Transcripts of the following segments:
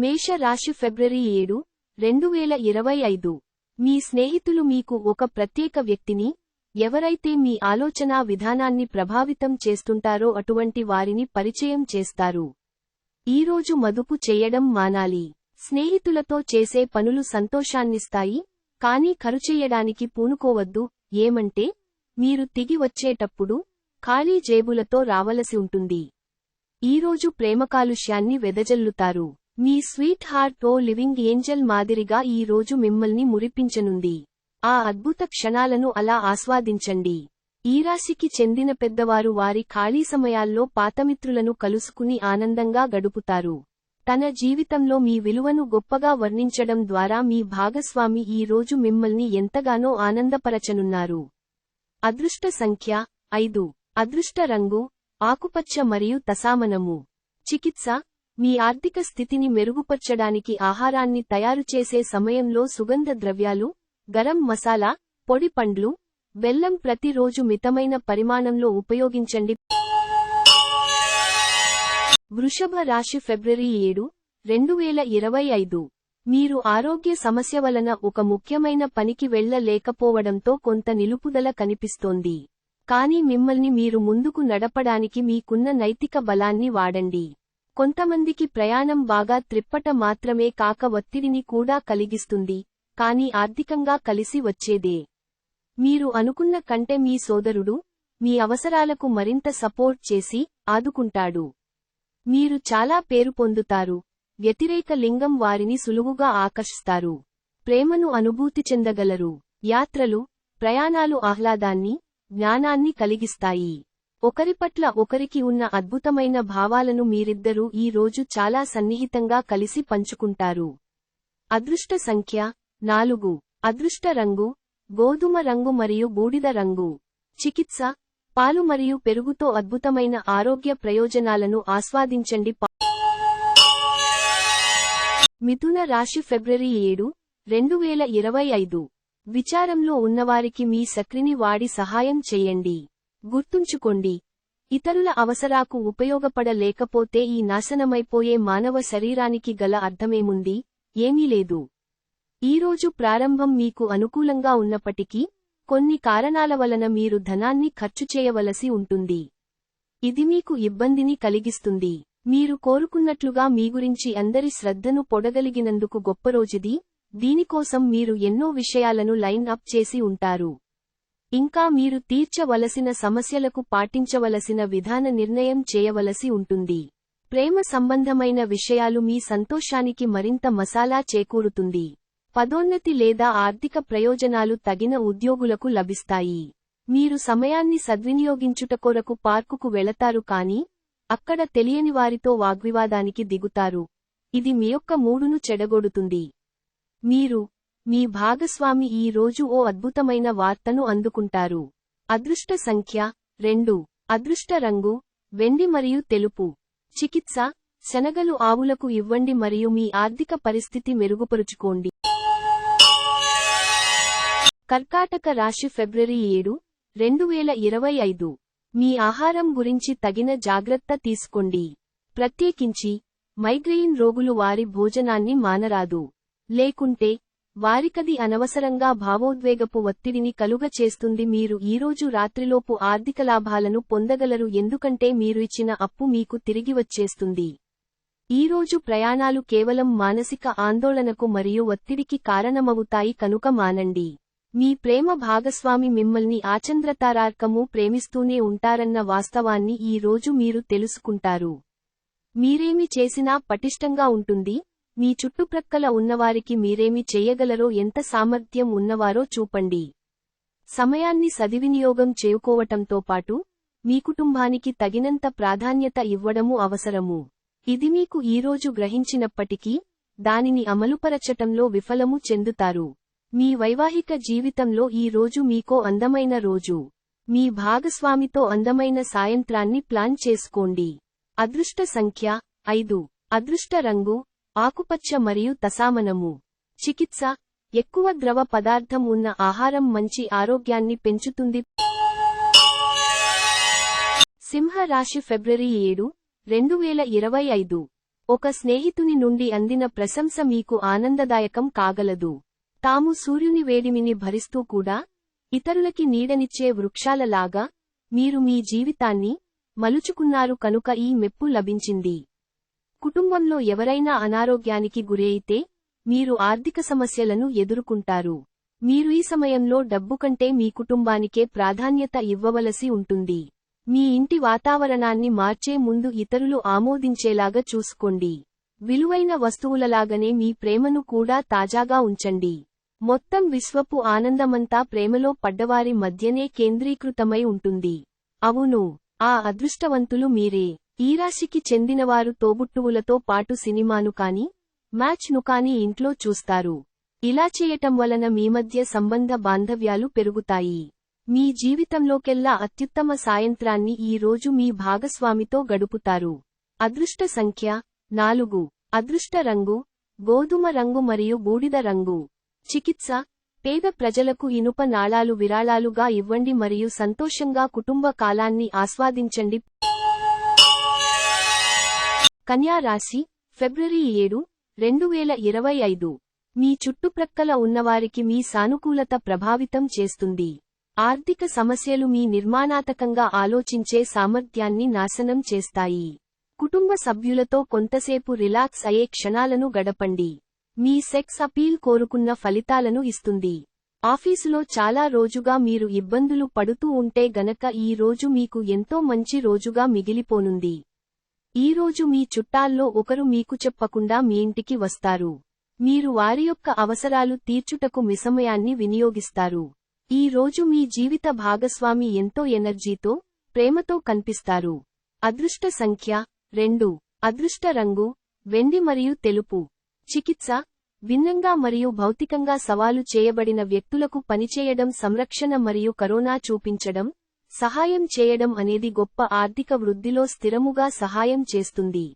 మేష రాశి ఫిబ్రవరి 7, 2025. మీ స్నేహితులు మీకు ఒక ప్రత్యేక వ్యక్తిని, ఎవరైతే మీ ఆలోచనా విధానాన్ని ప్రభావితం చేస్తుంటారో అటువంటి వారిని పరిచయం చేస్తారు. ఈరోజు మదుపు చేయడం మానాలి. స్నేహితులతో చేసే పనులు సంతోషాన్నిస్తాయి, కానీ ఖర్చుచేయడానికి పూనుకోవద్దు. ఏమంటే, మీరు తిగి వచ్చేటప్పుడు ఖాళీ జేబులతో రావలసి ఉంటుంది. ఈరోజు ప్రేమ కాలుష్యాన్ని వెదజల్లుతారు. మీ స్వీట్ హార్ట్ ఓ లివింగ్ ఏంజెల్ మాదిరిగా ఈ రోజు మిమ్మల్ని మురిపించనుంది. ఆ అద్భుత క్షణాలను అలా ఆస్వాదించండి. ఈ రాశికి చెందిన పెద్దవారు వారి ఖాళీ సమయాల్లో పాతమిత్రులను కలుసుకుని ఆనందంగా గడుపుతారు. తన జీవితంలో మీ విలువను గొప్పగా వర్ణించడం ద్వారా మీ భాగస్వామి ఈ రోజు మిమ్మల్ని ఎంతగానో ఆనందపరచనున్నారు. అదృష్ట సంఖ్య 5. అదృష్ట రంగు ఆకుపచ్చ మరియు తసామనము. చికిత్స, మీ ఆర్థిక స్థితిని మెరుగుపర్చడానికి ఆహారాన్ని తయారుచేసే సమయంలో సుగంధ ద్రవ్యాలు, గరం మసాలా, పొడి పండ్లు, బెల్లం ప్రతిరోజు మితమైన పరిమాణంలో ఉపయోగించండి. వృషభ రాశి ఫిబ్రవరి 7, 2025. మీరు ఆరోగ్య సమస్య వలన ఒక ముఖ్యమైన పనికి వెళ్లలేకపోవడంతో కొంత నిలుపుదల కనిపిస్తోంది. కానీ మిమ్మల్ని మీరు ముందుకు నడపడానికి మీకున్న నైతిక బలాన్ని వాడండి. కొంతమందికి ప్రయాణం బాగా త్రిప్పట మాత్రమే కాక ఒత్తిడిని కూడా కలిగిస్తుంది, కానీ ఆర్థికంగా కలిసి వచ్చేదే. మీరు అనుకున్న కంటే మీ సోదరుడు మీ అవసరాలకు మరింత సపోర్ట్ చేసి ఆదుకుంటాడు. మీరు చాలా పేరు పొందుతారు. వ్యతిరేక లింగం వారిని సులువుగా ఆకర్షిస్తారు. ప్రేమను అనుభూతి చెందగలరు. యాత్రలు, ప్రయాణాలు ఆహ్లాదాన్ని, జ్ఞానాన్ని కలిగిస్తాయి. ఒకరి పట్ల ఒకరికి ఉన్న అద్భుతమైన భావాలను మీరిద్దరూ ఈ రోజు చాలా సన్నిహితంగా కలిసి పంచుకుంటారు. అదృష్ట సంఖ్య 4. అదృష్ట రంగు గోధుమ రంగు మరియు బూడిద రంగు. చికిత్స, పాలు మరియు పెరుగుతో అద్భుతమైన ఆరోగ్య ప్రయోజనాలను ఆస్వాదించండి. మిథున రాశి ఫిబ్రవరి 7, 2025. విచారంలో ఉన్నవారికి మీ శక్తిని వాడి సహాయం చేయండి. గుర్తుంచుకోండి, ఇతరుల అవసరాలకు ఉపయోగపడలేకపోతే ఈ నాశనమైపోయే మానవ శరీరానికి గల అర్థమేముంది? ఏమీ లేదు. ఈరోజు ప్రారంభం మీకు అనుకూలంగా ఉన్నప్పటికీ, కొన్ని కారణాల వలన మీరు ధనాన్ని ఖర్చు చేయవలసి ఉంటుంది. ఇది మీకు ఇబ్బందిని కలిగిస్తుంది. మీరు కోరుకున్నట్లుగా మీ గురించి అందరి శ్రద్ధను పొడగలిగినందుకు గొప్ప రోజుది. దీనికోసం మీరు ఎన్నో విషయాలను లైన్ అప్ చేసి ఉంటారు. ఇంకా మీరు తీర్చవలసిన సమస్యలకు పాటించవలసిన విధాన నిర్ణయం చేయవలసి ఉంటుంది. ప్రేమ సంబంధమైన విషయాలు మీ సంతోషానికి మరింత మసాలా చేకూరుతుంది. పదోన్నతి లేదా ఆర్థిక ప్రయోజనాలు తగిన ఉద్యోగులకు లభిస్తాయి. మీరు సమయాన్ని సద్వినియోగించుట కొరకు పార్కుకు వెళతారు కానీ, అక్కడ తెలియని వారితో వాగ్వివాదానికి దిగుతారు. ఇది మీ యొక్క మూడును చెడగొడుతుంది. మీరు, మీ భాగస్వామి ఈ రోజు ఓ అద్భుతమైన వార్తను అందుకుంటారు. అదృష్ట సంఖ్య 2. అదృష్ట రంగు వెండి మరియు తెలుపు. చికిత్స, శనగలు ఆవులకు ఇవ్వండి మరియు మీ ఆర్థిక పరిస్థితి మెరుగుపరుచుకోండి. కర్కాటక రాశి ఫిబ్రవరి 7, 2025. మీ ఆహారం గురించి తగిన జాగ్రత్త తీసుకోండి. ప్రత్యేకించి మైగ్రెయిన్ రోగులు వారి భోజనాన్ని మానరాదు. లేకుంటే వారికది అనవసరంగా భావోద్వేగపు ఒత్తిడిని కలుగ చేస్తుంది. మీరు ఈరోజు రాత్రిలోపు ఆర్థిక లాభాలను పొందగలరు ఎందుకంటే మీరు ఇచ్చిన అప్పు మీకు తిరిగి వచ్చేస్తుంది. ఈరోజు ప్రయాణాలు కేవలం మానసిక ఆందోళనకు మరియు ఒత్తిడికి కారణమవుతాయి కనుక మానండి. మీ ప్రేమ భాగస్వామి మిమ్మల్ని ఆచంద్రతారార్కము ప్రేమిస్తూనే ఉంటారన్న వాస్తవాన్ని ఈ రోజు మీరు తెలుసుకుంటారు. మీరేమి చేసినా పటిష్టంగా ఉంటుంది. మీ చుట్టుప్రక్కల ఉన్నవారికి మీరేమి చేయగలరో ఎంత సామర్థ్యం ఉన్నవారో చూపండి. సమయాన్ని సద్వినియోగం చేసుకోవటంతో పాటు, మీ కుటుంబానికి తగినంత ప్రాధాన్యత ఇవ్వడము అవసరము. ఇది మీకు ఈరోజు గ్రహించినప్పటికీ, దానిని అమలుపరచటంలో విఫలము చెందుతారు. మీ వైవాహిక జీవితంలో ఈ రోజు మీకో అందమైన రోజు. మీ భాగస్వామితో అందమైన సాయంత్రాన్ని ప్లాన్ చేసుకోండి. అదృష్ట సంఖ్య 5. అదృష్ట రంగు ఆకుపచ్చ మరియు తసామనము. చికిత్స, ఎక్కువ ద్రవ పదార్థం ఉన్న ఆహారం మంచి ఆరోగ్యాన్ని పెంచుతుంది. సింహ రాశి ఫిబ్రవరి 7, 2025. ఒక స్నేహితుని నుండి అందిన ప్రశంస మీకు ఆనందదాయకం కాగలదు. తాము సూర్యుని వేడిమిని భరిస్తూ కూడా ఇతరులకి నీడనిచ్చే వృక్షాలలాగా మీరు మీ జీవితాన్ని మలుచుకున్నారు కనుక ఈ మెప్పు లభించింది. కుటుంబంలో ఎవరైనా అనారోగ్యానికి గురైతే మీరు ఆర్థిక సమస్యలను ఎదుర్కొంటారు. మీరు ఈ సమయంలో డబ్బు కంటే మీ కుటుంబానికే ప్రాధాన్యత ఇవ్వవలసి ఉంటుంది. మీ ఇంటి వాతావరణాన్ని మార్చే ముందు ఇతరులు ఆమోదించేలాగా చూసుకోండి. విలువైన వస్తువులలాగనే మీ ప్రేమను కూడా తాజాగా ఉంచండి. మొత్తం విశ్వపు ఆనందమంతా ప్రేమలో పడ్డవారి మధ్యనే కేంద్రీకృతమై ఉంటుంది. అవును, ఆ అదృష్టవంతులు మీరే. ఈ రాశికి చెందినవారు తోబుట్టువులతో పాటు సినిమాను కాని మ్యాచ్ ను కాని ఇంట్లో చూస్తారు. ఇలా చేయటం వలన మీ మధ్య సంబంధ బాంధవ్యాలు పెరుగుతాయి. మీ జీవితంలోకెల్లా అత్యుత్తమ సాయంత్రాన్ని ఈ రోజు మీ భాగస్వామితో గడుపుతారు. అదృష్ట సంఖ్య 4. అదృష్ట రంగు గోధుమ రంగు మరియు బూడిద రంగు. చికిత్స: పేద ప్రజలకు ఇనుప నాళాలు విరాళాలుగా ఇవ్వండి మరియు సంతోషంగా కుటుంబ కాలాన్ని ఆస్వాదించండి. కన్యా రాశి, ఫిబ్రవరి 7, 2025. మీ చుట్టుప్రక్కల ఉన్నవారికి మీ సానుకూలత ప్రభావితం చేస్తుంది. ఆర్థిక సమస్యలు మీ నిర్మాణాత్మకంగా ఆలోచించే సామర్థ్యాన్ని నాశనం చేస్తాయి. కుటుంబ సభ్యులతో కొంతసేపు రిలాక్స్ అయ్యే క్షణాలను గడపండి. మీ సెక్స్ అపీల్ కోరుకున్న ఫలితాలను ఇస్తుంది. ఆఫీసులో చాలా రోజుగా మీరు ఇబ్బందులు పడుతూ ఉంటే గనక ఈ రోజు మీకు ఎంతో మంచి రోజుగా మిగిలిపోనుంది. ఈ రోజు మీ చుట్టాల్లో ఒకరు మీకు చెప్పకుండా మీ ఇంటికి వస్తారు. మీరు వారి యొక్క అవసరాలు తీర్చుటకు మీ సమయాన్ని వినియోగిస్తారు. ఈ రోజు మీ జీవిత భాగస్వామి ఎంతో ఎనర్జీతో, ప్రేమతో కనిపిస్తారు. అదృష్ట సంఖ్య 2. అదృష్ట రంగు వెండి మరియు తెలుపు. చికిత్స: భిన్నంగా మరియు భౌతికంగా సవాలు చేయబడిన వ్యక్తులకు పనిచేయడం, సంరక్షణ మరియు కరోనా చూపించడం, సహాయం చేయడం అనేది గొప్ప ఆర్థిక వృద్ధిలో స్థిరముగా సహాయం చేస్తుంది.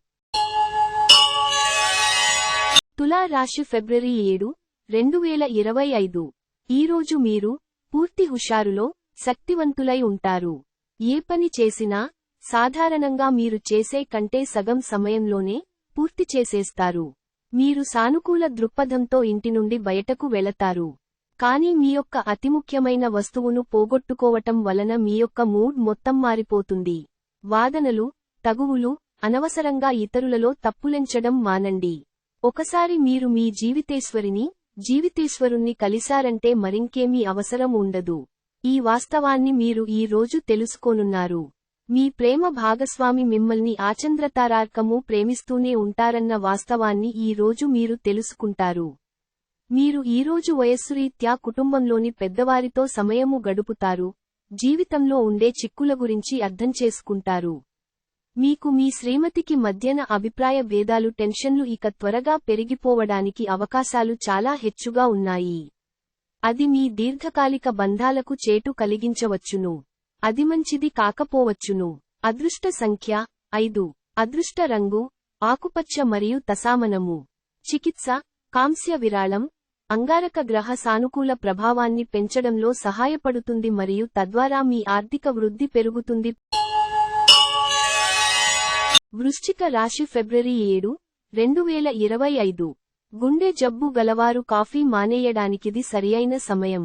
తులా రాశి, ఫిబ్రవరి 7, 2025. ఈరోజు మీరు పూర్తి హుషారులో, శక్తివంతులై ఉంటారు. ఏ పని చేసినా సాధారణంగా మీరు చేసే కంటే సగం సమయంలోనే పూర్తి చేసేస్తారు. మీరు సానుకూల దృక్పథంతో ఇంటి నుండి బయటకు వెళతారు. కానీ మీ యొక్క అతి ముఖ్యమైన వస్తువును పోగొట్టుకోవటం వలన మీ యొక్క మూడ్ మొత్తం మారిపోతుంది. వాదనలు, తగువులు, అనవసరంగా ఇతరులలో తప్పులెంచడం మానండి. ఒకసారి మీరు మీ జీవితేశ్వరుణ్ణి కలిశారంటే మరింకేమీ అవసరం ఉండదు. ఈ వాస్తవాన్ని మీరు ఈ రోజు తెలుసుకోనున్నారు. మీ ప్రేమ భాగస్వామి మిమ్మల్ని ఆచంద్రతారార్కము ప్రేమిస్తూనే ఉంటారన్న వాస్తవాన్ని ఈ రోజు మీరు తెలుసుకుంటారు. మీరు ఈరోజు వయస్సురీత్యా కుటుంబంలోని పెద్దవారితో సమయము గడుపుతారు. జీవితంలో ఉండే చిక్కుల గురించి అర్థం చేసుకుంటారు. మీకు మీ శ్రీమతికి మధ్యన అభిప్రాయ భేదాలు, టెన్షన్లు ఇక త్వరగా పెరిగిపోవడానికి అవకాశాలు చాలా హెచ్చుగా ఉన్నాయి. అది మీ దీర్ఘకాలిక బంధాలకు చేటు కలిగించవచ్చును. అది మంచిది కాకపోవచ్చును. అదృష్ట సంఖ్య 5. అదృష్ట రంగు ఆకుపచ్చ మరియు తసామనము. చికిత్స: కాంస్య విరాళం అంగారక గ్రహ సానుకూల ప్రభావాన్ని పెంచడంలో సహాయపడుతుంది మరియు తద్వారా మీ ఆర్థిక వృద్ధి పెరుగుతుంది. వృశ్చిక రాశి, ఫిబ్రవరి 7, 2025. గుండె జబ్బు గలవారు కాఫీ మానేయడానికిది సరియైన సమయం.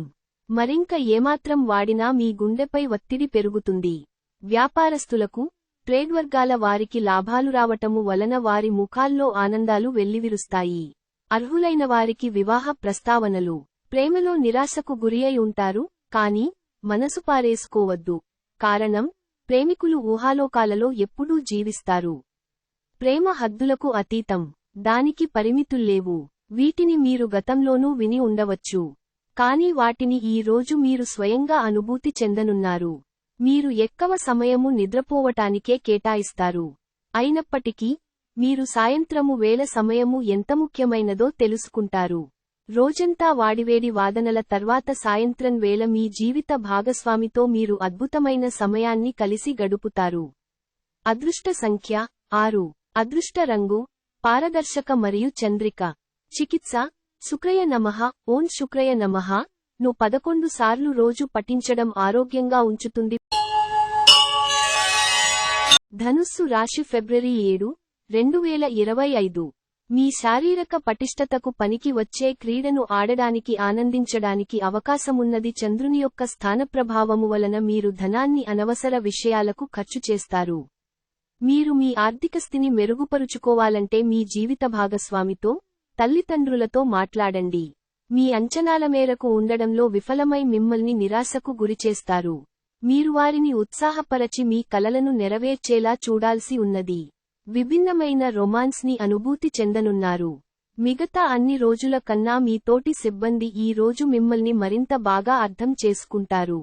మరింక ఏమాత్రం వాడినా మీ గుండెపై ఒత్తిడి పెరుగుతుంది. వ్యాపారస్తులకు, ట్రేడ్ వర్గాల వారికి లాభాలు రావటము వలన వారి ముఖాల్లో ఆనందాలు వెల్లివిరుస్తాయి. అర్హులైన వారికి వివాహ ప్రస్తావనలు. ప్రేమలో నిరాశకు గురియై ఉంటారు, కానీ మనసు పారేసుకోవద్దు. కారణం, ప్రేమికులు ఊహాలోకాలలో ఎప్పుడూ జీవిస్తారు. ప్రేమ హద్దులకు అతీతం. దానికి పరిమితుల్లేవు. వీటిని మీరు గతంలోనూ విని ఉండవచ్చు. కానీ వాటిని ఈ రోజు మీరు స్వయంగా అనుభూతి చెందనున్నారు. మీరు ఎక్కువ సమయము నిద్రపోవటానికే కేటాయిస్తారు. అయినప్పటికీ, మీరు సాయంత్రము వేళ సమయము ఎంత ముఖ్యమైనదో తెలుసుకుంటారు. రోజంతా వాడివేడి వాదనల తర్వాత సాయంత్రం వేళ మీ జీవిత భాగస్వామితో మీరు అద్భుతమైన సమయాన్ని కలిసి గడుపుతారు. అదృష్ట సంఖ్య 6. అదృష్ట రంగు పారదర్శక మరియు చంద్రిక. చికిత్స: శుక్రయ నమః. ఓం శుక్రయ నమః ను 11 సార్లు రోజు పఠించడం ఆరోగ్యంగా ఉంచుతుంది. ధనుస్సు రాశి, ఫిబ్రవరి 7, 2025 మీ శారీరక పటిష్టతకు పనికి వచ్చే క్రీడను ఆడడానికి ఆనందించడానికి అవకాశమున్నది. చంద్రుని యొక్క స్థానప్రభావము వలన మీరు ధనాన్ని అనవసర విషయాలకు ఖర్చు చేస్తారు. మీరు మీ ఆర్థిక స్థితిని మెరుగుపరుచుకోవాలంటే మీ జీవిత భాగస్వామితో, తల్లిదండ్రులతో మాట్లాడండి. మీ అంచనాల మేరకు ఉండడంలో విఫలమై మిమ్మల్ని నిరాశకు గురిచేస్తారు. మీరు వారిని ఉత్సాహపరచి మీ కలలను నెరవేర్చేలా చూడాల్సి ఉన్నది. విభిన్నమైన రొమాన్స్ని అనుభూతి చెందనున్నారు. మిగతా అన్ని రోజుల కన్నా మీ తోటి సిబ్బంది ఈ రోజు మిమ్మల్ని మరింత బాగా అర్థం చేసుకుంటారు.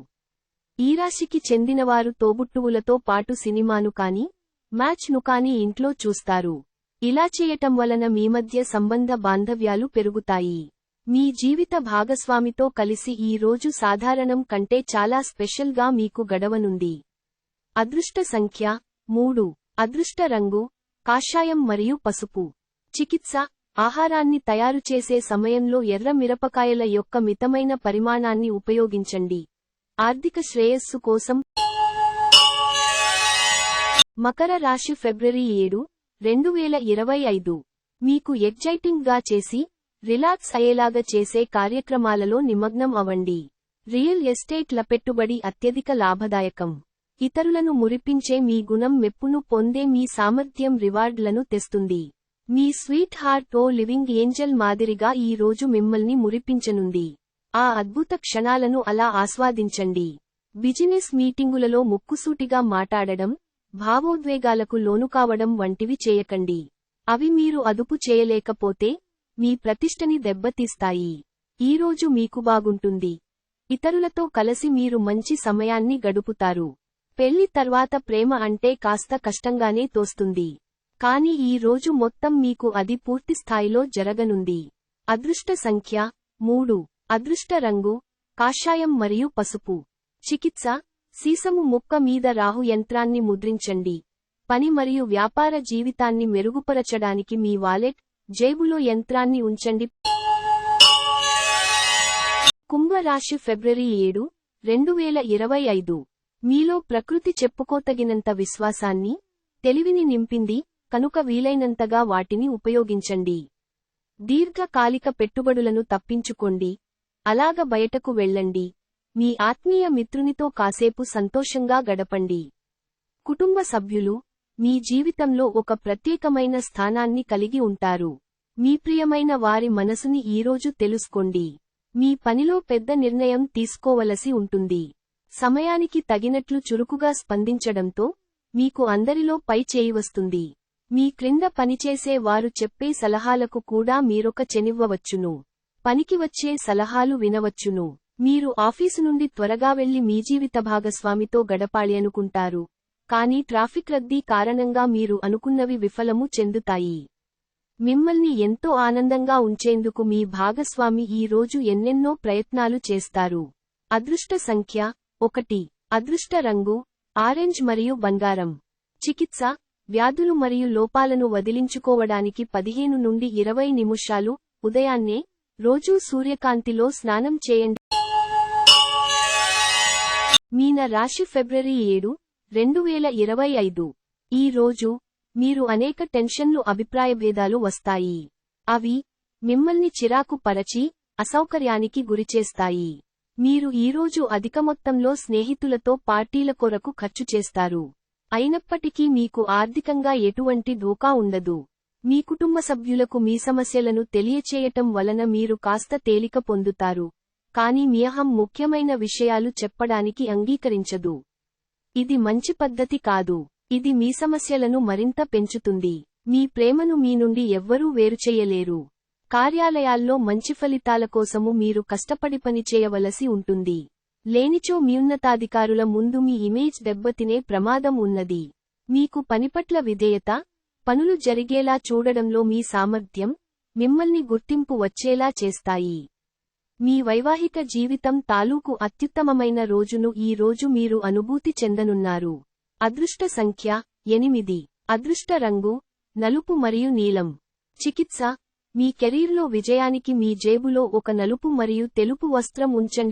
ఈ రాశికి చెందినవారు తోబుట్టువులతో పాటు సినిమాను కానీ, మ్యాచ్ను కానీ ఇంట్లో చూస్తారు. ఇలా చేయటం వలన మీ మధ్య సంబంధ బాంధవ్యాలు పెరుగుతాయి. మీ జీవిత భాగస్వామితో కలిసి ఈ రోజు సాధారణం కంటే చాలా స్పెషల్గా మీకు గడవనుంది. అదృష్ట సంఖ్య 3. అదృష్ట రంగు కాషాయం మరియు పసుపు. చికిత్స ఆహారాన్ని తయారుచేసే సమయంలో ఎర్ర మిరపకాయల యొక్క మితమైన పరిమాణాన్ని ఉపయోగించండి. ఆర్థిక శ్రేయస్సు కోసం. మకర రాశి ఫిబ్రవరి 7, 2025 మీకు ఎగ్జైటింగ్గా చేసి, రిలాక్స్ అయ్యేలాగా చేసే కార్యక్రమాలలో నిమగ్నం అవ్వండి. రియల్ ఎస్టేట్ల పెట్టుబడి అత్యధిక లాభదాయకం. ఇతరులను మురిపించే మీ గుణం మెప్పును పొందే మీ సామర్థ్యం రివార్డులను తెస్తుంది. మీ స్వీట్ హార్ట్ ఓ లివింగ్ ఏంజెల్ మాదిరిగా ఈ రోజు మిమ్మల్ని మురిపించనుంది. ఆ అద్భుత క్షణాలను అలా ఆస్వాదించండి. బిజినెస్ మీటింగులలో ముక్కుసూటిగా మాట్లాడడం, భావోద్వేగాలకు లోనుకావడం వంటివి చేయకండి. అవి మీరు అదుపు చేయలేకపోతే మీ ప్రతిష్టని దెబ్బతీస్తాయి. ఈరోజు మీకు బాగుంటుంది. ఇతరులతో కలిసి మీరు మంచి సమయాన్ని గడుపుతారు. పెళ్లి తర్వాత ప్రేమ అంటే కాస్త కష్టంగానే తోస్తుంది. కానీ ఈ రోజు మొత్తం మీకు అది పూర్తి స్థాయిలో జరగనుంది. అదృష్ట సంఖ్య 3. అదృష్ట రంగు కాషాయం మరియు పసుపు. చికిత్స సీసము ముక్క మీద రాహు యంత్రాన్ని ముద్రించండి. పని మరియు వ్యాపార జీవితాన్ని మెరుగుపరచడానికి మీ వాలెట్, జేబులో యంత్రాన్ని ఉంచండి. కుంభరాశి ఫిబ్రవరి 7, 2025 మీలో ప్రకృతి చెప్పుకోతగినంత విశ్వాసాన్ని, తెలివిని నింపింది, కనుక వీలైనంతగా వాటిని ఉపయోగించండి. దీర్ఘకాలిక పెట్టుబడులను తప్పించుకోండి. అలాగ బయటకు వెళ్ళండి. మీ ఆత్మీయ మిత్రునితో కాసేపు సంతోషంగా గడపండి. కుటుంబ సభ్యులు మీ జీవితంలో ఒక ప్రత్యేకమైన స్థానాన్ని కలిగి ఉంటారు. మీ ప్రియమైన వారి మనసుని ఈరోజు తెలుసుకోండి. మీ పనిలో పెద్ద నిర్ణయం తీసుకోవలసి ఉంటుంది. సమయానికి తగినట్లు చురుకుగా స్పందించడంతో మీకు అందరిలో పై చేయి వస్తుంది. మీ క్రింద పనిచేసే వారు చెప్పే సలహాలకు కూడా మీరొక చెనివ్వవచ్చును. పనికి వచ్చే సలహాలు వినవచ్చును. మీరు ఆఫీసు నుండి త్వరగా వెళ్లి మీ జీవిత భాగస్వామితో గడపాలి అనుకుంటారు. కానీ ట్రాఫిక్ రద్దీ కారణంగా మీరు అనుకున్నవి విఫలము చెందుతాయి. మిమ్మల్ని ఎంతో ఆనందంగా ఉంచేందుకు మీ భాగస్వామి ఈ రోజు ఎన్నెన్నో ప్రయత్నాలు చేస్తారు. అదృష్ట సంఖ్య 1. అదృష్ట రంగు ఆరెంజ్ మరియు బంగారం. చికిత్స వ్యాధులు మరియు లోపాలను వదిలించుకోవడానికి 15 నుండి 20 నిమిషాలు ఉదయాన్నే రోజూ సూర్యకాంతిలో స్నానం చేయండి. మీన రాశి ఫిబ్రవరి 7, 2025 ఈ రోజు మీరు అనేక టెన్షన్లు అభిప్రాయభేదాలు వస్తాయి. అవి మిమ్మల్ని చిరాకు పరచి అసౌకర్యానికి గురిచేస్తాయి. మీరు ఈరోజు అధిక మొత్తంలో స్నేహితులతో పార్టీల కొరకు ఖర్చు చేస్తారు. అయినప్పటికీ మీకు ఆర్థికంగా ఎటువంటి ధోకా ఉండదు. మీ కుటుంబ సభ్యులకు మీ సమస్యలను తెలియచేయటం వలన మీరు కాస్త తేలిక పొందుతారు. కానీ మీ అహం ముఖ్యమైన విషయాలు చెప్పడానికి అంగీకరించదు. ఇది మంచి పద్ధతి కాదు. ఇది మీ సమస్యలను మరింత పెంచుతుంది. మీ ప్రేమను మీ నుండి ఎవ్వరూ వేరుచేయలేరు. కార్యాలయాల్లో మంచి ఫలితాల కోసము మీరు కష్టపడి పనిచేయవలసి ఉంటుంది. లేనిచో మీ ఉన్నతాధికారుల ముందు మీ ఇమేజ్ దెబ్బతినే ప్రమాదం ఉన్నది. మీకు పనిపట్ల విధేయత, పనులు జరిగేలా చూడడంలో మీ సామర్థ్యం మిమ్మల్ని గుర్తింపు వచ్చేలా చేస్తాయి. మీ వైవాహిక జీవితం తాలూకు అత్యుత్తమమైన రోజును ఈ రోజు మీరు అనుభూతి చెందనున్నారు. అదృష్ట సంఖ్య 8. అదృష్ట రంగు నలుపు మరియు నీలం. చికిత్స మీ కెరీర్లో విజయానికి మీ జేబులో ఒక నలుపు మరియు తెలుపు వస్త్రం ఉంచండి.